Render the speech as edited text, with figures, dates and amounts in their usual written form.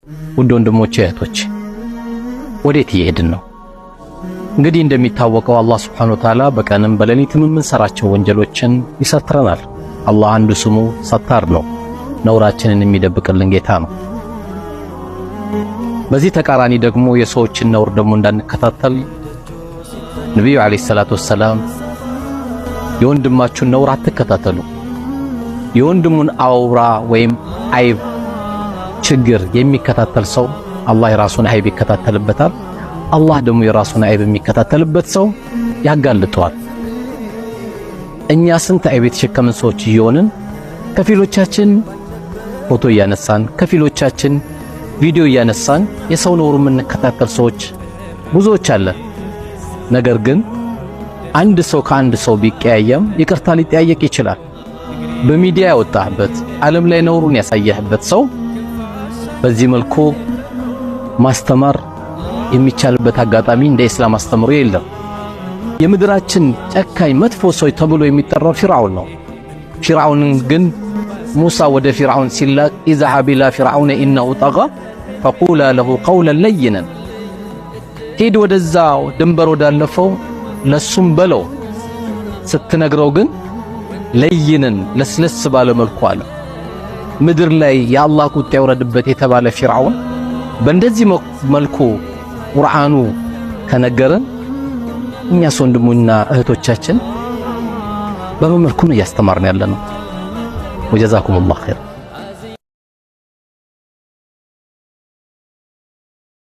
ውድ ወንድሞቼ እህቶች ወዴት እየሄድን ነው? እንግዲህ እንደሚታወቀው አላህ Subhanahu Wa Ta'ala በቀንም በሌሊትም የምንሰራቸው ወንጀሎችን ይሰትረናል። አላህ አንዱ ስሙ ሰታር ነው፣ ነውራችንን የሚደብቅልን ጌታ ነው። በዚህ ተቃራኒ ደግሞ የሰዎችን ነውር ደግሞ እንዳንከታተል ነብዩ አለይሂ ሰላቱ ወሰለም የወንድማችሁን ነውር አትከታተሉ፣ የወንድሙን አውራ ወይም አይብ ችግር የሚከታተል ሰው አላህ የራሱን አይብ ይከታተልበታል። አላህ ደግሞ የራሱን አይብ የሚከታተልበት ሰው ያጋልጠዋል። እኛ ስንት አይብ የተሸከምን ሰዎች እየሆንን ከፊሎቻችን ፎቶ እያነሳን ከፊሎቻችን ቪዲዮ እያነሳን የሰው ነውር የምንከታተል ሰዎች ብዙዎች አለ። ነገር ግን አንድ ሰው ከአንድ ሰው ቢቀያየም ይቅርታ ሊጠያየቅ ይችላል። በሚዲያ ያወጣህበት ዓለም ላይ ነውሩን ያሳየህበት ሰው በዚህ መልኩ ማስተማር የሚቻልበት አጋጣሚ እንደ እስላም አስተምሮ የለም። የምድራችን ጨካኝ መጥፎ ሰው ተብሎ የሚጠራው ፊርዓውን ነው። ፊርዓውንን ግን ሙሳ ወደ ፊርዓውን ሲላክ ኢዝሃብ ኢላ ፊርዓውን ኢነሁ ጠጋ ፈቁላ ለሁ ቀውለን ለይነን፣ ሄድ ወደዛ ድንበር ወዳለፈው ለሱም በለው ስትነግረው ግን ለይነን ለስለስ ባለ መልኩ አለ። ምድር ላይ የአላህ ቁጣ ይወረድበት የተባለ ፊርዓውን በእንደዚህ መልኩ ቁርአኑ ከነገረን እኛስ ወንድሙና እህቶቻችን በመልኩ ነው ያስተማርን ያለነው። ወጀዛኩሙላህ ኸይር።